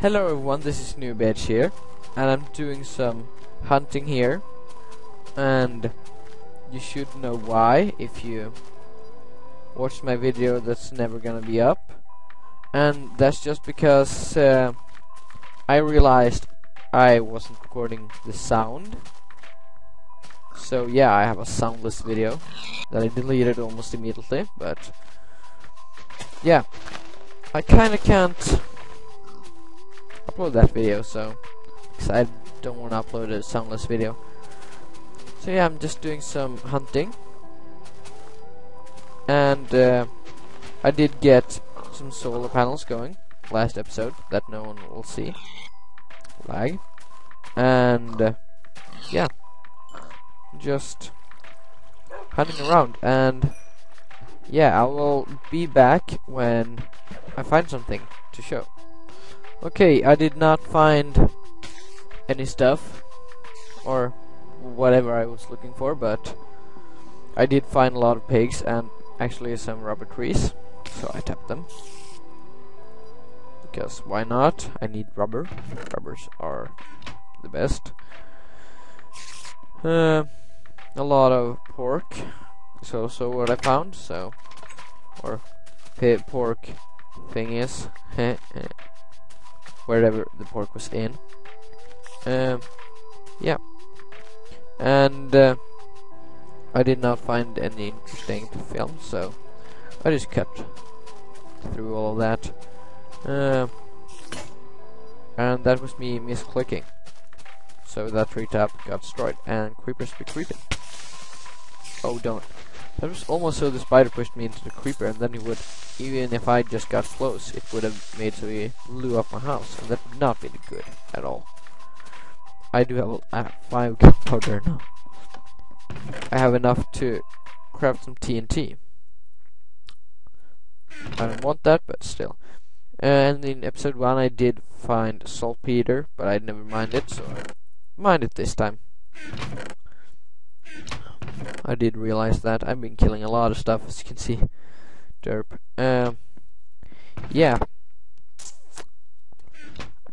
Hello everyone, this is New Badge here, and I'm doing some hunting here, and you should know why if you watch my video that's never gonna be up, and that's just because I realized I wasn't recording the sound. So yeah, I have a soundless video that I deleted almost immediately, but yeah, I kinda can't upload that video, so because I don't want to upload a soundless video. So yeah, I'm just doing some hunting, and I did get some solar panels going last episode that no one will see. Lag. And yeah, just hunting around, and yeah, I will be back when I find something to show. Okay, I did not find any stuff or whatever I was looking for, but I did find a lot of pigs and actually some rubber trees, so I tapped them. Because why not? I need rubber. Rubbers are the best. A lot of pork is also what I found, so, or pork thingies. Wherever the pork was in. Yeah. And I did not find any interesting to film, so I just cut through all of that. And that was me misclicking. So that tree tap got destroyed, and creepers be creeping. Oh, don't. That was almost so the spider pushed me into the creeper, and then he would, even if I just got close, it would have made so he blew up my house, and that would not be good at all. I do have 5 gunpowder now. I have enough to craft some TNT. I don't want that, but still. And in episode 1 I did find saltpeter, but I never minded, so I mind it this time. I did realize that I've been killing a lot of stuff, as you can see. Derp. Yeah.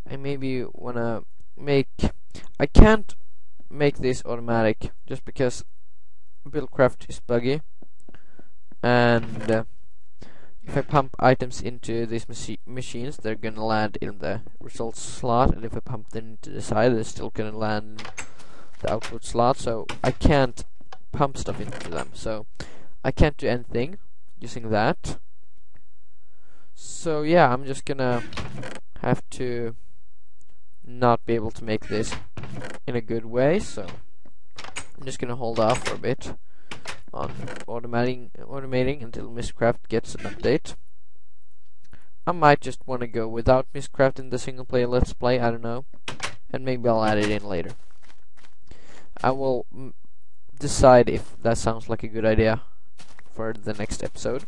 I maybe wanna make... I can't make this automatic, just because Buildcraft is buggy. And if I pump items into these machines, they're gonna land in the results slot. And if I pump them into the side, they're still gonna land in the output slot. So I can't pump stuff into them, so I can't do anything using that. So yeah, I'm just gonna have to not be able to make this in a good way, so I'm just gonna hold off for a bit on automating until Mistcraft gets an update. I might just want to go without Mistcraft in the single player let's play, I don't know, and maybe I'll add it in later. I will decide if that sounds like a good idea for the next episode.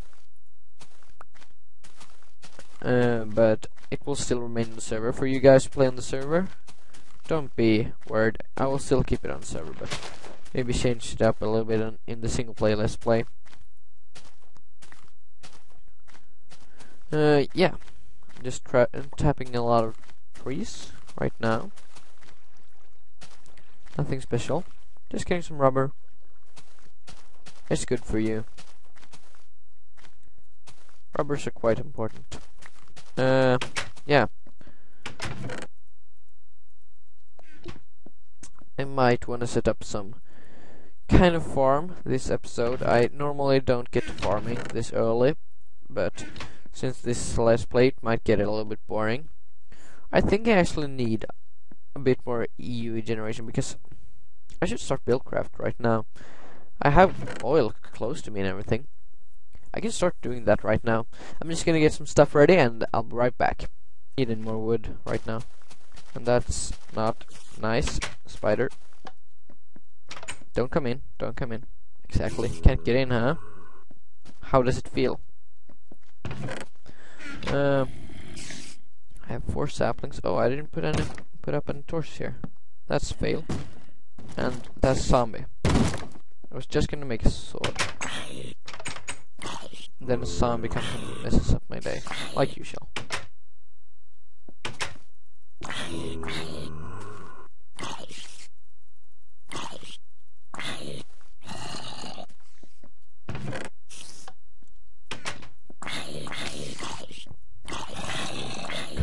But it will still remain on the server for you guys to play on the server. Don't be worried, I will still keep it on the server, but maybe change it up a little bit in the single player let's play. Yeah, just tapping a lot of trees right now. Nothing special, just getting some rubber. It's good for you. Rubbers are quite important. Yeah. I might want to set up some kind of farm this episode. I normally don't get to farming this early, but since this let's play, it might get a little bit boring. I think I actually need a bit more EU generation, because I should start Buildcraft right now. I have oil close to me and everything. I can start doing that right now. I'm just gonna get some stuff ready and I'll be right back. Need any more wood right now. And that's not nice. Spider. Don't come in. Don't come in. Exactly. Can't get in, huh? How does it feel? I have 4 saplings. Oh, I didn't put up any torches here. That's a fail. And that's a zombie. I was just gonna make a sword. Then a zombie comes and messes up my day, like usual.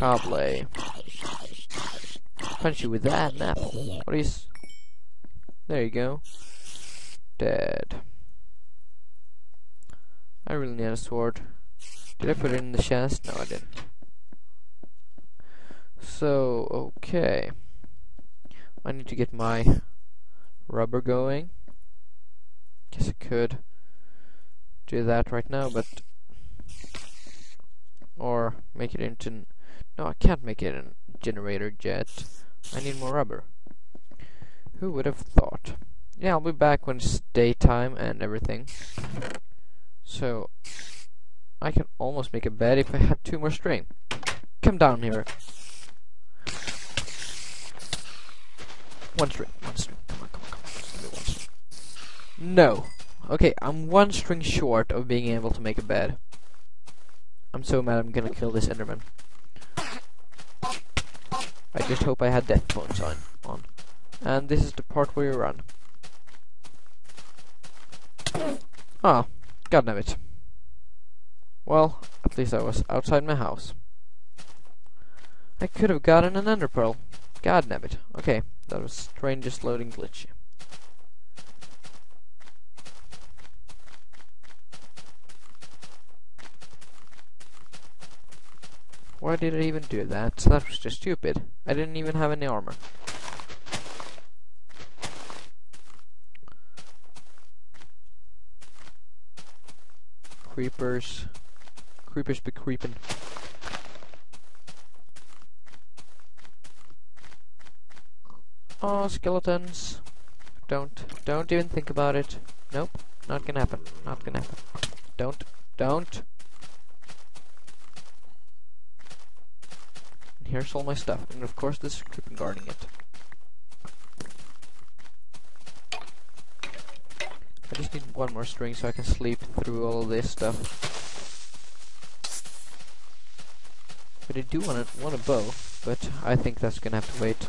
Cobley. Punch you with that, an apple. What is... There you go. Dead. I really need a sword. Did I put it in the chest? No, I didn't. So, okay. I need to get my rubber going. Guess I could do that right now, but... Or make it into... No, I can't make it a generator jet. I need more rubber. Who would have thought? Yeah, I'll be back when it's daytime and everything. So, I can almost make a bed if I had 2 more string. Come down here. 1 string. 1 string. Come on, come on, come on. Just give me 1 string. No. Okay, I'm 1 string short of being able to make a bed. I'm so mad I'm gonna kill this Enderman. I just hope I had death tones on. And this is the part where you run. Ah, god damn it. Well, at least I was outside my house. I could have gotten an ender pearl. God damn it. Okay, that was strangest loading glitchy. Why did I even do that? That was just stupid. I didn't even have any armor. Creepers. Creepers be creeping. Oh, skeletons. Don't even think about it. Nope, not gonna happen. Not gonna happen. Don't. And here's all my stuff. And of course this is creeping guarding it. I just need 1 more string so I can sleep through all this stuff. But I do want a bow, but I think that's gonna have to wait.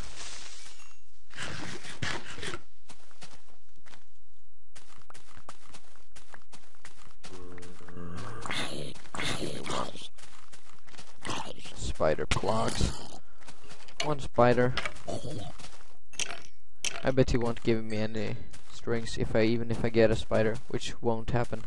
Spider plugs. 1 spider. I bet he won't give me any strings even if I get a spider, which won't happen.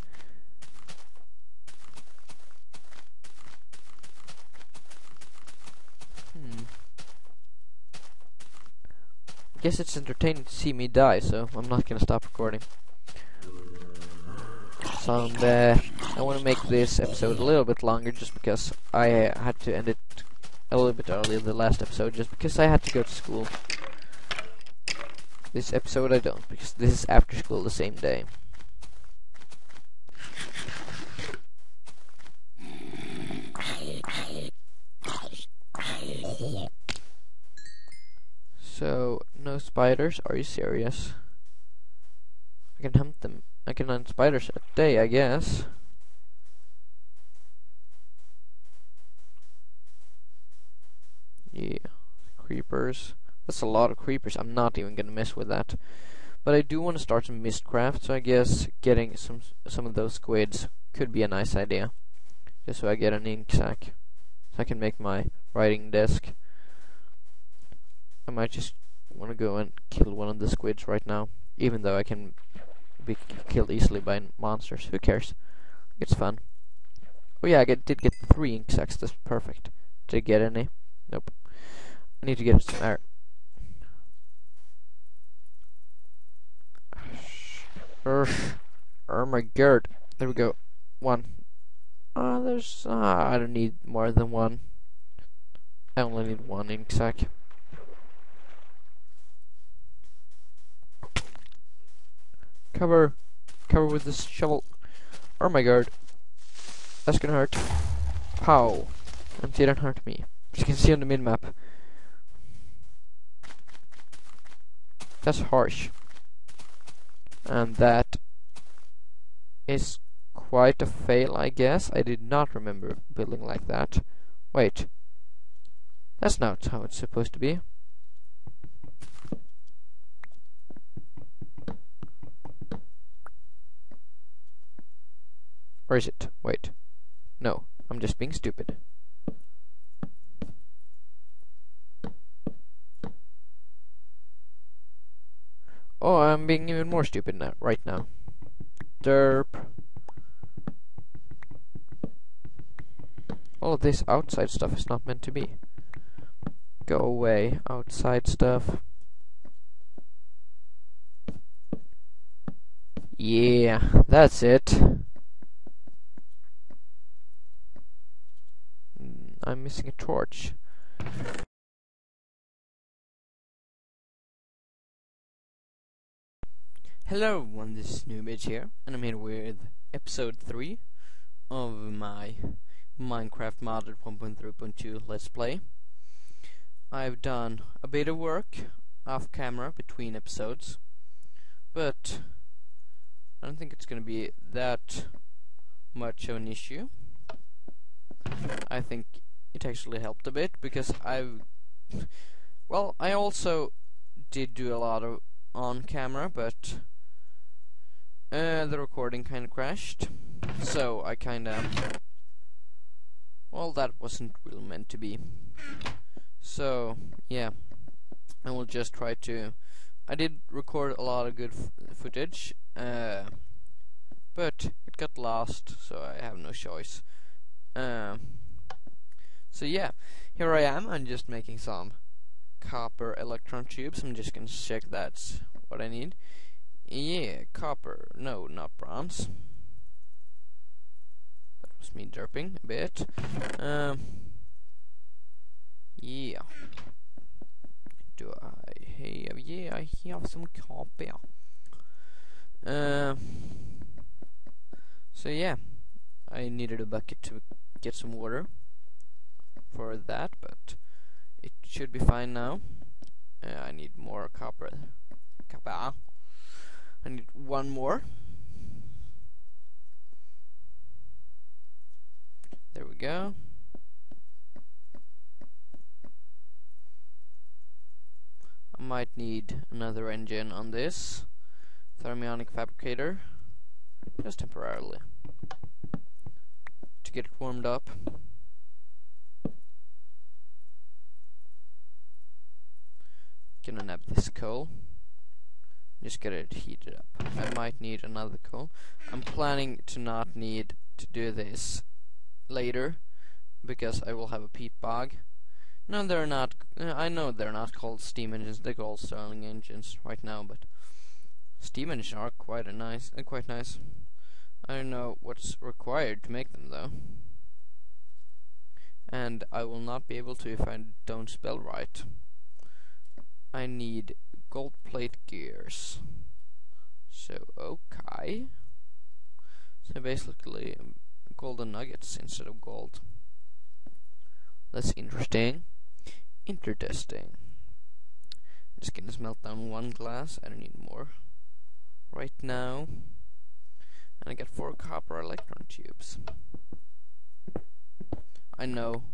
Guess it's entertaining to see me die, so I'm not gonna stop recording. So I want to make this episode a little bit longer just because I had to end it a little bit earlier the last episode, just because I had to go to school. This episode I don't, because this is after school the same day. So, no spiders? Are you serious? I can hunt them. I can hunt spiders a day, I guess. Yeah, creepers. That's a lot of creepers. I'm not even gonna mess with that. But I do want to start some mistcraft, so I guess getting some of those squids could be a nice idea. Just so I get an ink sac, so I can make my writing desk. I might just want to go and kill 1 of the squids right now, even though I can be killed easily by monsters. Who cares? It's fun. Oh yeah, I did get 3 ink sacs. That's perfect. Did I get any? Nope. I need to get some air. Oh my god. There we go. 1. I don't need more than 1. I only need 1 ink sac. Cover with this shovel. Oh my god. That's gonna hurt. Pow. And it didn't hurt me. As you can see on the minmap. That's harsh. And that is quite a fail, I guess. I did not remember building like that. Wait. That's not how it's supposed to be. Or is it? Wait. No, I'm just being stupid. Oh, I'm being even more stupid now, right now. Derp. All of this outside stuff is not meant to be. Go away, outside stuff. Yeah, that's it. I'm missing a torch. Hello everyone, this is Newbridge here, and I'm here with episode 3 of my Minecraft modded 1.3.2 Let's Play. I've done a bit of work off camera between episodes, but I don't think it's gonna be that much of an issue. I think it actually helped a bit because I also did do a lot of on camera, but the recording kinda crashed, so I that wasn't really meant to be. So yeah, I will just try to. I did record a lot of good footage, but it got lost, so I have no choice. So yeah, here I am. I'm just making some copper electron tubes. I'm just gonna check that's what I need. Yeah, copper. No, not bronze. That was me derping a bit. Yeah. Do I have? Yeah, I have some copper. So yeah, I needed a bucket to get some water for that, but it should be fine now. I need more copper. I need one more. There we go. I might need another engine on this thermionic fabricator, just temporarily, to get it warmed up. Gonna nab this coal. Just get it heated up. I might need another coal. I'm planning to not need to do this later because I will have a peat bog. No, they're not. I know they're not called steam engines. They're called Stirling engines right now, but steam engines are quite nice. I don't know what's required to make them though, and I will not be able to if I don't spell right. I need gold plate gears. So okay. So basically golden nuggets instead of gold. That's interesting. Interesting. I'm just gonna smelt down one glass. I don't need more right now. And I got 4 copper electron tubes. I know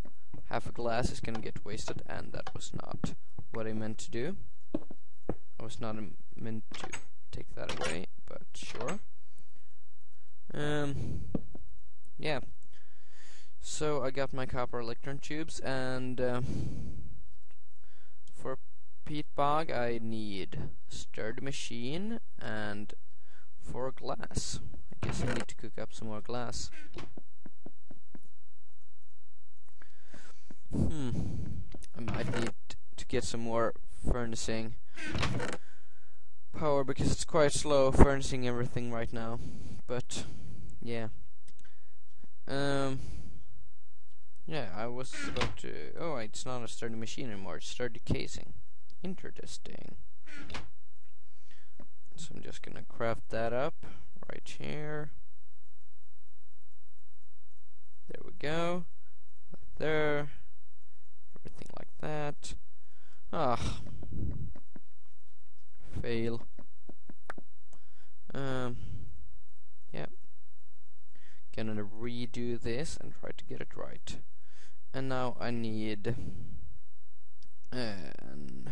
half a glass is gonna get wasted, and that was not what I meant to do. I was not meant to take that away, but sure. Yeah. So I got my copper electron tubes, and for peat bog I need a stirred machine and 4 glass. I guess I need to cook up some more glass. I might need to get some more furnacing power because it's quite slow furnacing everything right now. But yeah. Yeah, I was about to. Oh, it's not a sturdy machine anymore. It's sturdy casing. Interesting. So I'm just gonna craft that up right here. There we go. There. Everything like that. Ah. Fail. Yeah. Gonna redo this and try to get it right. And now I need And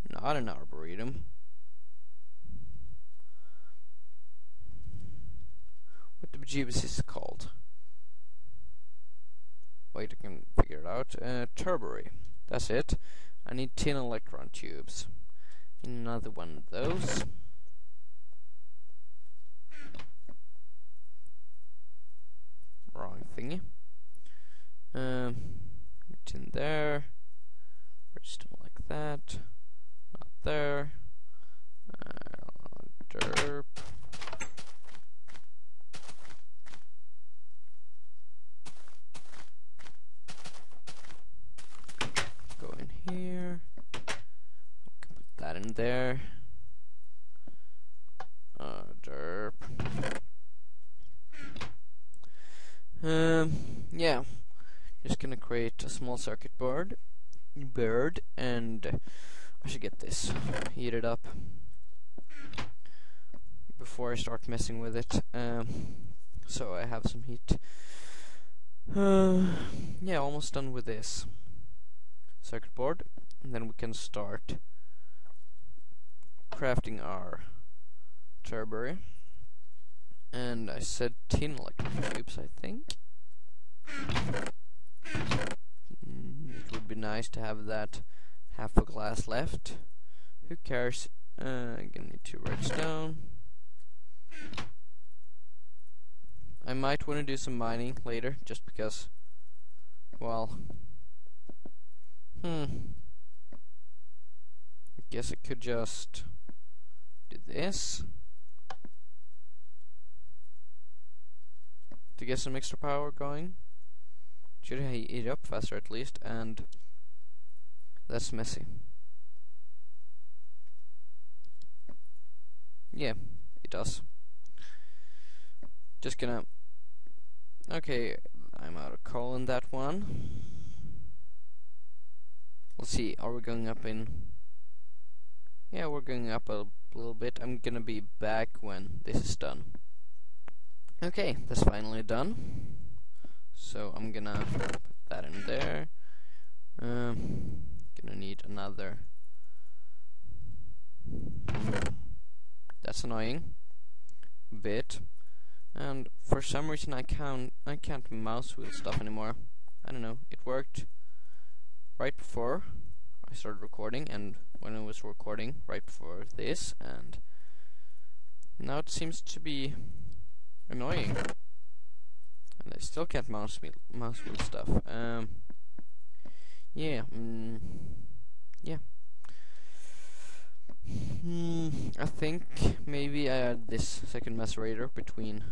not an arboretum. What the bejeebus is it called? Wait, I can figure it out. Turbary. That's it. I need tin electron tubes. Another one of those. Wrong thingy. Tin there. Redstone like that. Not there. Derp. Go in here. We can put that in there. Derp. Yeah. Just gonna create a small circuit board, and I should get this heated up before I start messing with it. So I have some heat. Yeah, almost done with this circuit board, and then we can start crafting our turbary. And I said tin electron tubes, I think. It would be nice to have that half a glass left. Who cares? I'm gonna need 2 redstone. I might want to do some mining later, just because, well, I guess I could just do this to get some extra power going. Should heat it up faster at least, and that's messy. Yeah, it does. Just gonna... Okay, I'm out of coal in that one. Let's see, are we going up in... Yeah, we're going up a little bit. I'm gonna be back when this is done. Okay, that's finally done. So I'm gonna put that in there. Gonna need another. That's annoying. A bit. And for some reason I can't mouse wheel stuff anymore. I don't know. It worked right before I started recording, and when I was recording right before this, and now it seems to be annoying. And I still can't mouse wheel stuff. Yeah. Yeah. I think maybe I add this second macerator between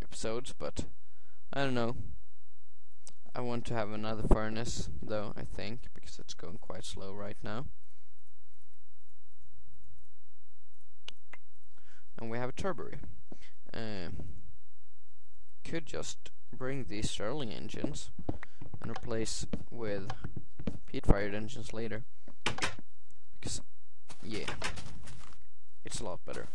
episodes, but I don't know. I want to have another furnace, though, I think, because it's going quite slow right now. And we have a turbary. Could just bring these Stirling engines and replace with peat-fired engines later, because yeah, it's a lot better.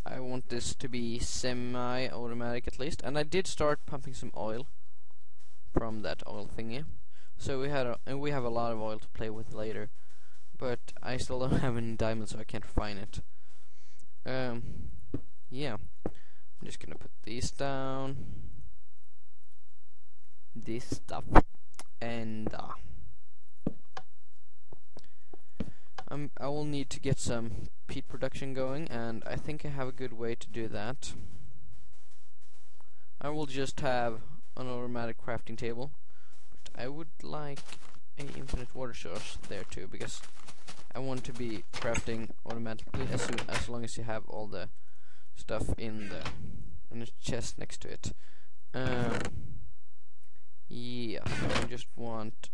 I want this to be semi-automatic at least, and I did start pumping some oil from that oil thingy, so we have a lot of oil to play with later, but I still don't have any diamonds, so I can't refine it. Yeah, I'm just gonna put these down, this stuff, and I will need to get some peat production going, and I think I have a good way to do that. I will just have an automatic crafting table, but I would like an infinite water source there too, because I want to be crafting automatically as long as you have all the stuff in the chest next to it. Yeah, I just want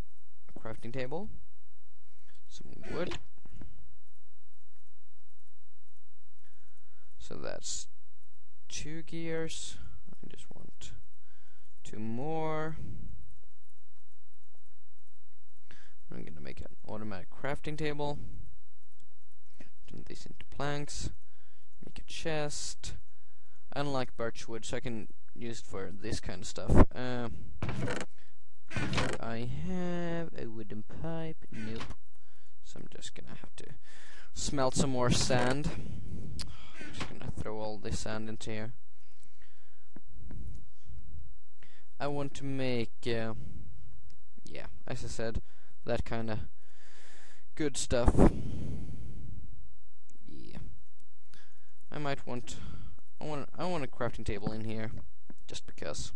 a crafting table, some wood. So that's 2 gears. I just want 2 more. I'm gonna make an automatic crafting table. Turn these into planks. Make a chest. I don't like birch wood, so I can use it for this kind of stuff. I have a wooden pipe. Nope. So I'm just gonna have to smelt some more sand. I'm just gonna throw all this sand into here. I want to make, yeah, as I said, that kind of good stuff. Yeah, I want a crafting table in here, just because.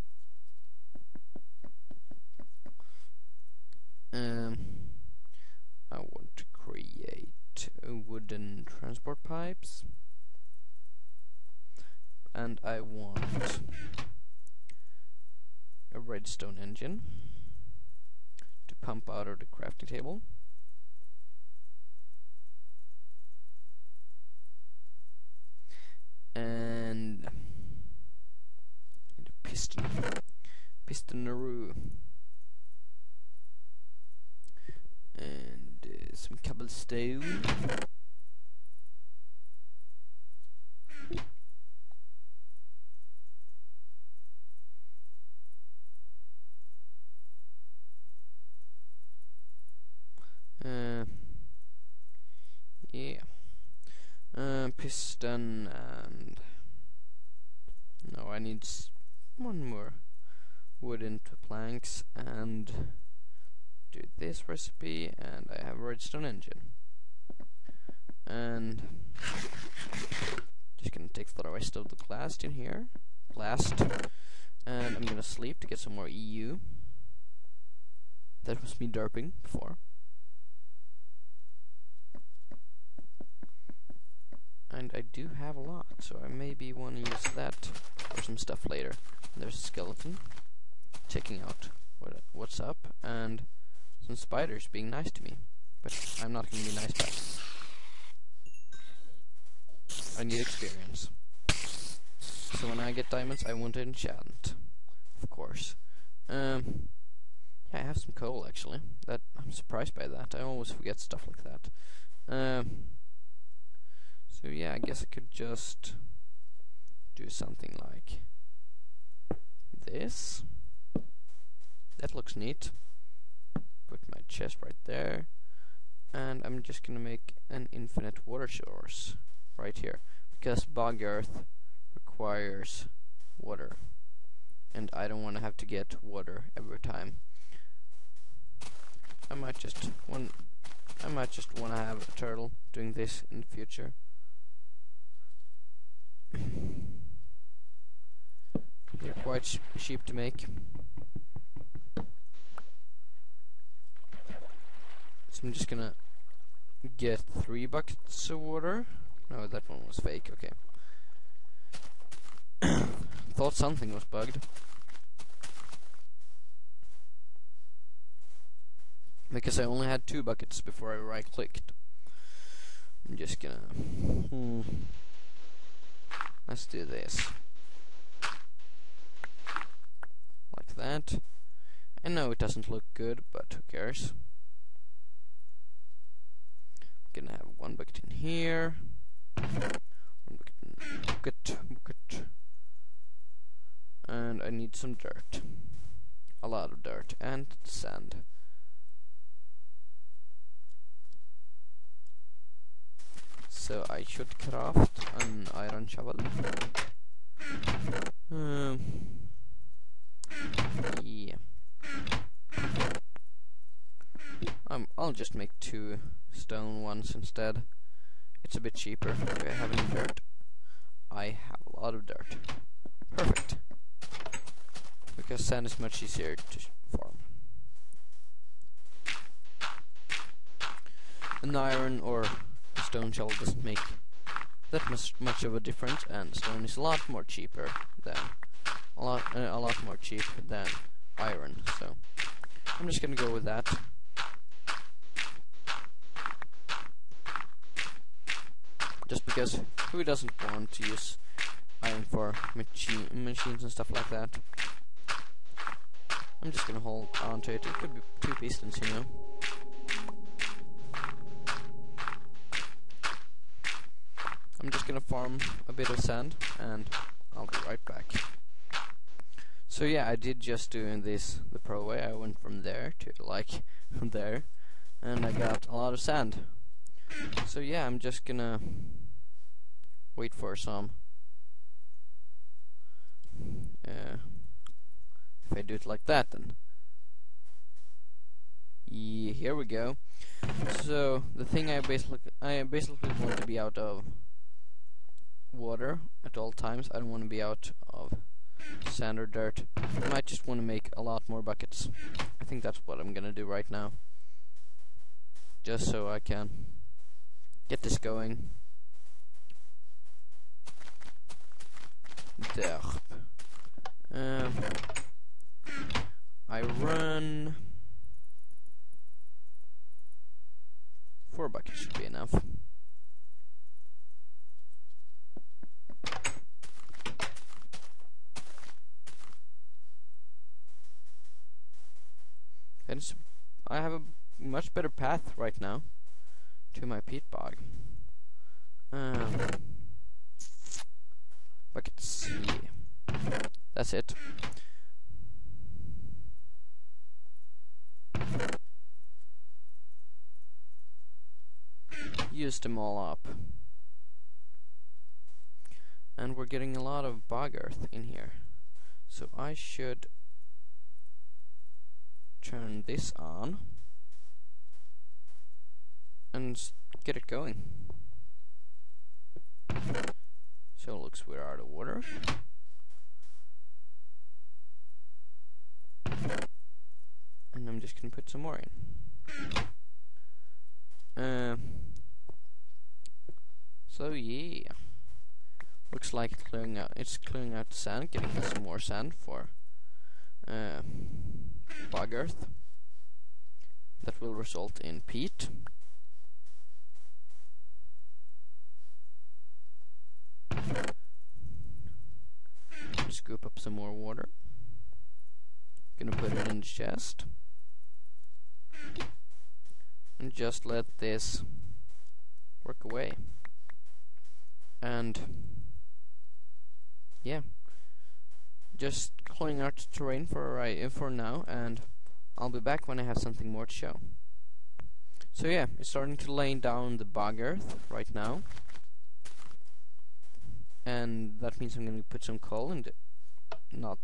I want to create wooden transport pipes, and I want a redstone engine to pump out of the crafting table. And I need a pistonaroo, and some cobblestone. Yeah. Piston, and no, I need one more wooden planks, and do this recipe, and I have a redstone engine. And just gonna take the rest of the glass in here. And I'm gonna sleep to get some more EU. That was me derping before. And I do have a lot, so I maybe want to use that for some stuff later. There's a skeleton checking out what's up, and some spiders being nice to me. But I'm not going to be nice back. I need experience. So when I get diamonds, I want to enchant, of course. Yeah, I have some coal actually. That I'm surprised by that. I always forget stuff like that. So yeah, I guess I could just do something like this. That looks neat. Put my chest right there, and I'm just gonna make an infinite water source right here, because bog earth requires water, and I don't want to have to get water every time. I might just want to have a turtle doing this in the future. They're quite cheap to make. So I'm just gonna get 3 buckets of water. No, that one was fake, okay. Thought something was bugged. Because I only had 2 buckets before I right-clicked. I'm just gonna... Let's do this. Like that. I know it doesn't look good, but who cares? I'm gonna have 1 bucket in here. 1 bucket. And I need some dirt. A lot of dirt and sand. So I should craft an iron shovel. Yeah. I'll just make 2 stone ones instead. It's a bit cheaper. Do I have any dirt? I have a lot of dirt. Perfect. Because sand is much easier to farm. An iron or stone shovel doesn't make that much of a difference, and stone is a lot more cheaper than a lot more cheap than iron. So I'm just gonna go with that. Just because who doesn't want to use iron for machines and stuff like that? I'm just gonna hold on to it. It could be 2 pistons, you know. I'm just gonna farm a bit of sand, and I'll be right back. So yeah, I did just doing this the pro way. I went from there to like there, and I got a lot of sand. So yeah, I'm just gonna wait for some. If I do it like that, then yeah, here we go. So the thing I basically want to be out of water at all times. I don't want to be out of sand or dirt. I might just want to make a lot more buckets. I think that's what I'm gonna do right now, just so I can get this going. Derp. I run 4 buckets should be enough. And I have a much better path right now to my peat bog. Buckets, yeah. That's it. Use them all up. And we're getting a lot of bog earth in here. So I should turn this on and get it going. So it looks we're out of water. And I'm just gonna put some more in. So yeah, looks like it's clearing out the sand, getting us some more sand for bog earth. That will result in peat. Scoop up some more water. Gonna put it in the chest. And just let this work away. And yeah, just clearing out the terrain for now, and I'll be back when I have something more to show. So yeah, it's starting to lay down the bog earth right now, and that means I'm going to put some coal in. Not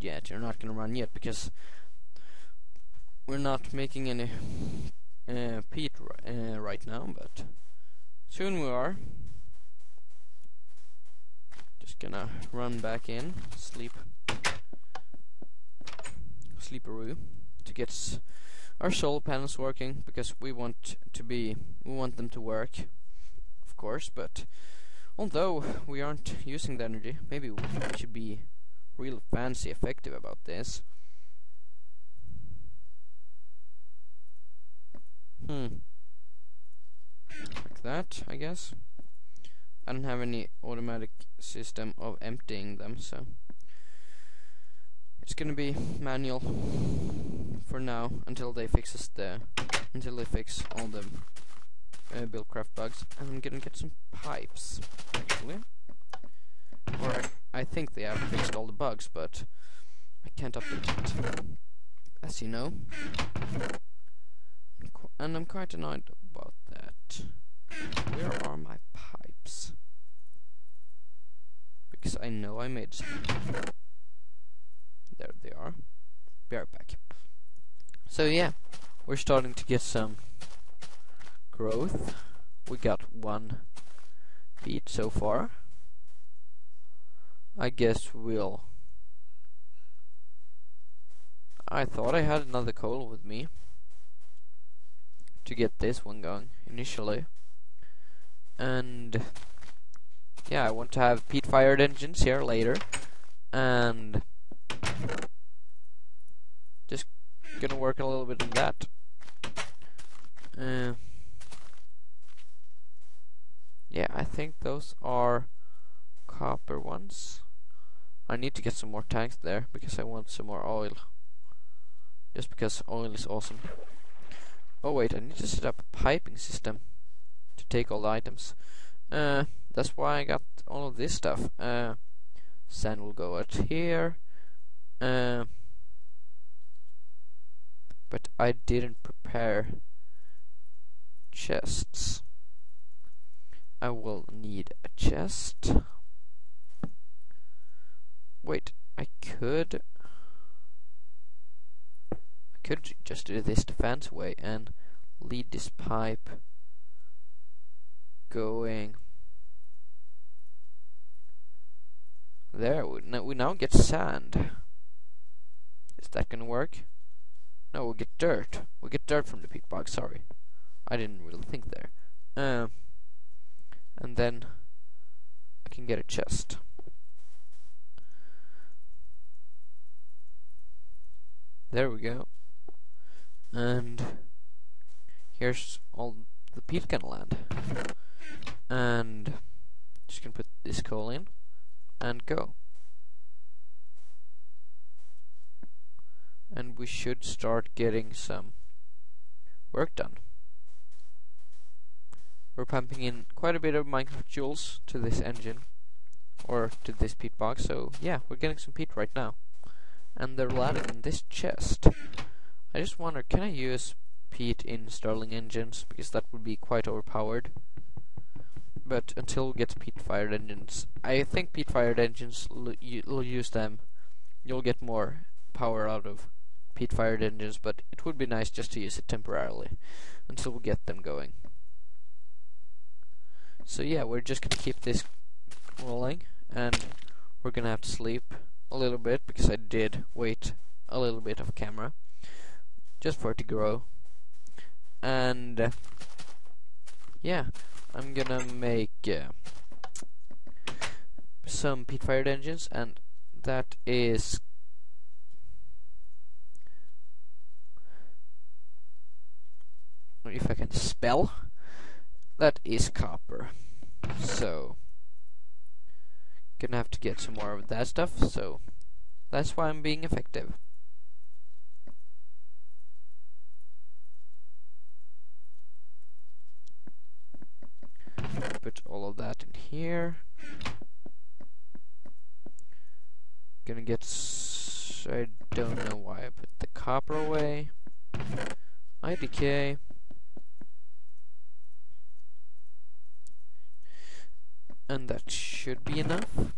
yet. You're not going to run yet because we're not making any peat right now, but soon we are. Just gonna run back in, sleeperoo, to get our solar panels working, because we want them to work, of course. But although we aren't using the energy, maybe we should be real fancy effective about this. Like that, I guess. I don't have any automatic system of emptying them, so it's gonna be manual for now until they fix all the Buildcraft bugs. And I'm gonna get some pipes, actually. Or I think they have fixed all the bugs, but I can't update it, as you know. And I'm quite annoyed about that. Where are my pipes? Because I know I made some. There they are. Be right back. So yeah, we're starting to get some growth. We got 1 peat so far. I guess I thought I had another coal with me to get this one going initially. And yeah, I want to have peat-fired engines here later, and just gonna work a little bit on that. Yeah, I think those are copper ones. I need to get some more tanks there because I want some more oil. Just because oil is awesome. Oh wait, I need to set up a piping system to take all the items. That's why I got all of this stuff. Sand will go out here, but I didn't prepare chests. I will need a chest. Wait, I could just do this the fancy way and lead this pipe going there. We now get sand. Is that gonna work? No, we get dirt. We get dirt from the peat bog. Sorry, I didn't really think there. And then I can get a chest. There we go. And here's all the peat can land. And just gonna put this coal in and go. And we should start getting some work done. We're pumping in quite a bit of Minecraft joules to this engine, or to this peat box, so yeah, we're getting some peat right now. And they're landing in this chest. I just wonder, can I use peat in Starling engines? Because that would be quite overpowered. But until we get peat-fired engines, I think peat-fired engines, you'll use them, you'll get more power out of peat-fired engines, but it would be nice just to use it temporarily until we get them going. So yeah, we're just gonna keep this rolling, and we're gonna have to sleep a little bit because I did wait a little bit of camera just for it to grow. And yeah, I'm gonna make some peat-fired engines, and that is if I can spell, that is copper. So gonna have to get some more of that stuff, so that's why I'm being effective. Put all of that in here. Gonna get I don't know why I put the copper away. IDK. And that should be enough.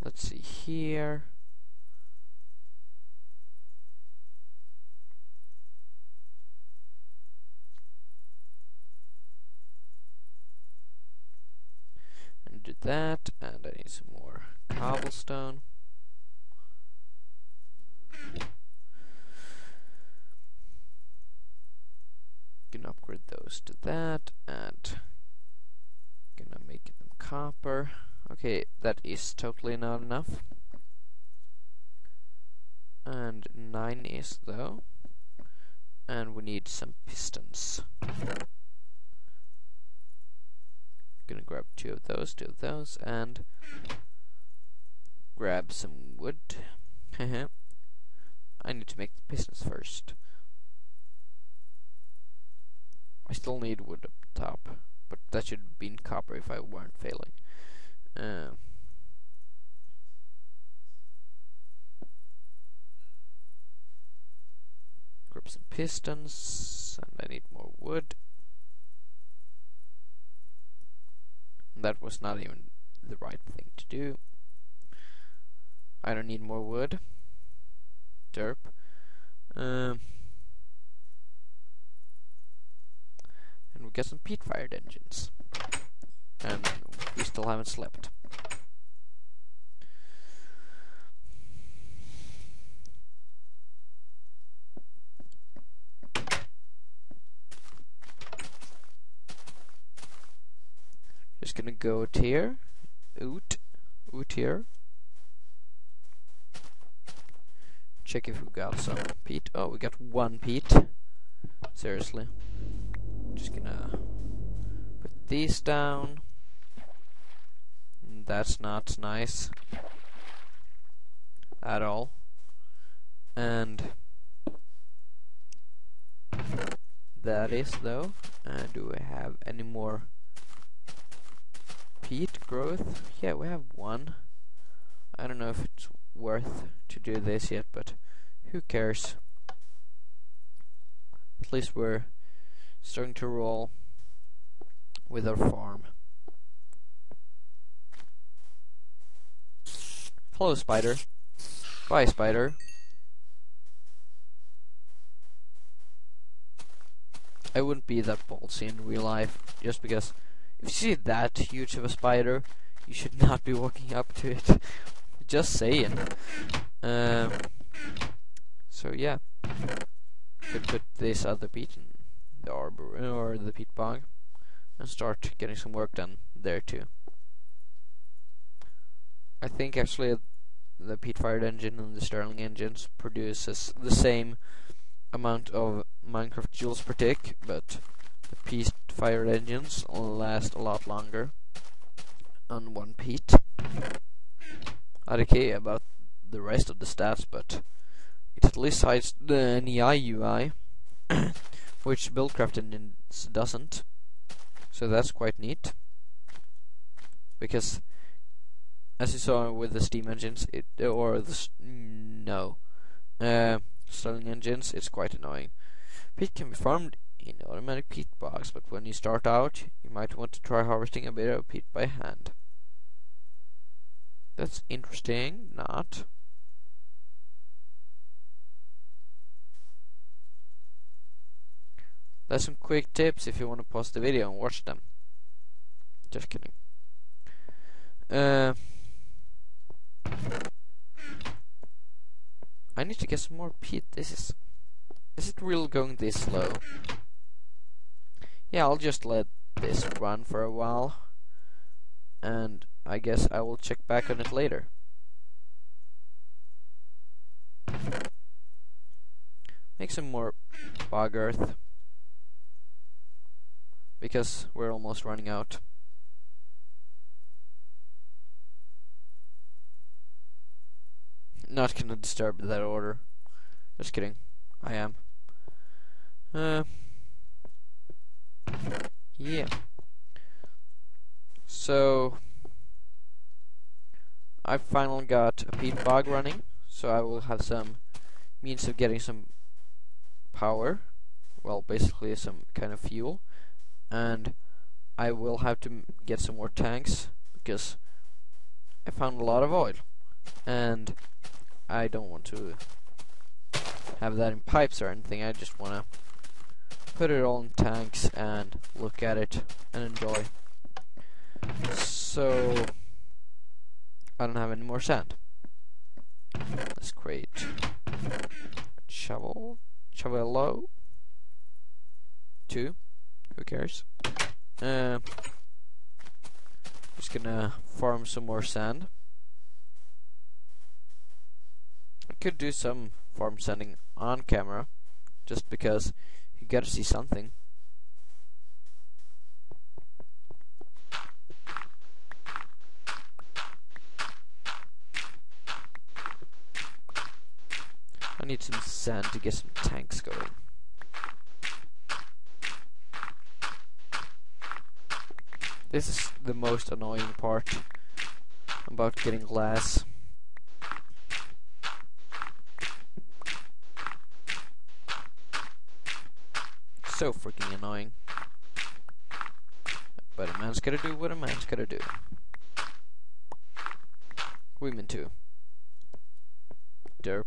Let's see here. And do that, and I need some more cobblestone. Gonna upgrade those to that, and gonna make them copper. Okay, that is totally not enough. And 9 is though. And we need some pistons. Gonna grab 2 of those, and grab some wood. I need to make the pistons first. I still need wood up top, but that should have been copper if I weren't failing. Grab some pistons, and I need more wood. That was not even the right thing to do. I don't need more wood. Derp. And we get some peat-fired engines. And we still haven't slept. Just gonna go out here. Out here. Check if we got some peat. Oh, we got 1 peat. Seriously. Just gonna put these down. That's not nice at all. And that is though. Do we have any more peat growth. Yeah, we have one. I don't know if it's worth to do this yet, but who cares? At least we're starting to roll with our farm. Hello, spider. Bye, spider. I wouldn't be that ballsy in real life, just because if you see that huge of a spider, you should not be walking up to it. Just saying. So yeah, could put this other peat in the arbor or the peat bog and start getting some work done there too. I think actually the peat-fired engine and the Stirling engines produces the same amount of Minecraft joules per tick, but the peat-fired engines last a lot longer on one peat. I don't care about the rest of the stats, but it at least hides the NEI UI, which Buildcraft engines doesn't. So that's quite neat. Because, as you saw with the Steam engines, Stirling engines, it's quite annoying. Peat can be farmed in automatic peat bogs, but when you start out, you might want to try harvesting a bit of peat by hand. That's interesting, not? There's some quick tips if you want to pause the video and watch them. Just kidding. I need to get some more peat. Is it really going this slow? Yeah, I'll just let this run for a while, and I guess I will check back on it later. Make some more bog earth, because we're almost running out. Not gonna disturb that order. Just kidding. I am. Yeah. So I finally got a peat bog running, so I will have some means of getting some power. Well, basically some kind of fuel. And I will have to get some more tanks, because I found a lot of oil. And I don't want to have that in pipes or anything. I just want to put it all in tanks and look at it and enjoy. So I don't have any more sand. Let's create a shovelo 2. Who cares? Just gonna farm some more sand. I could do some farm sanding on camera, just because you gotta see something. I need some sand to get some tanks going. This is the most annoying part about getting glass. So freaking annoying. But a man's gotta do what a man's gotta do. Women too. Derp.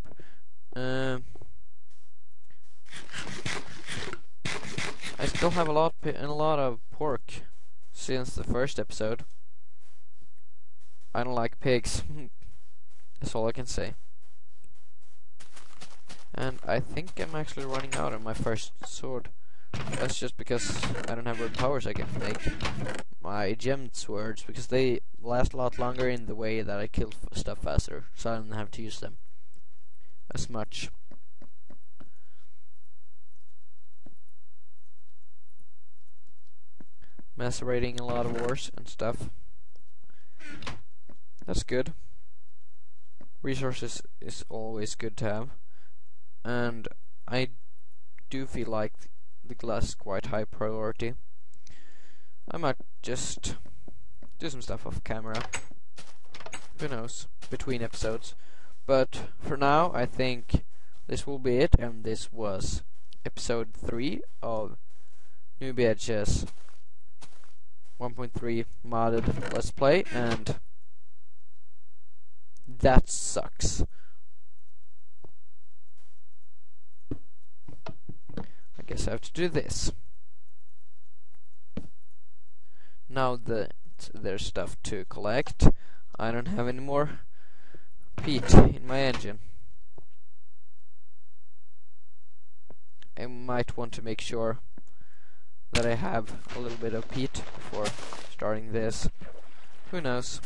I still have a lot of pork since the first episode. I don't like pigs. That's all I can say. And I think I'm actually running out of my first sword. That's just because I don't have red powers I can make my gemmed swords, because they last a lot longer in the way that I kill stuff faster, so I don't have to use them as much. Macerating a lot of ores and stuff. That's good. Resources is always good to have. And I do feel like the glass is quite high priority. I might just do some stuff off camera. Who knows? Between episodes. But for now, I think this will be it, and this was episode 3 of Newbie Edges 1.3 modded Let's Play, and that sucks. I guess I have to do this. Now that there's stuff to collect, I don't have any more peat in my engine. I might want to make sure that I have a little bit of peat before starting this. Who knows?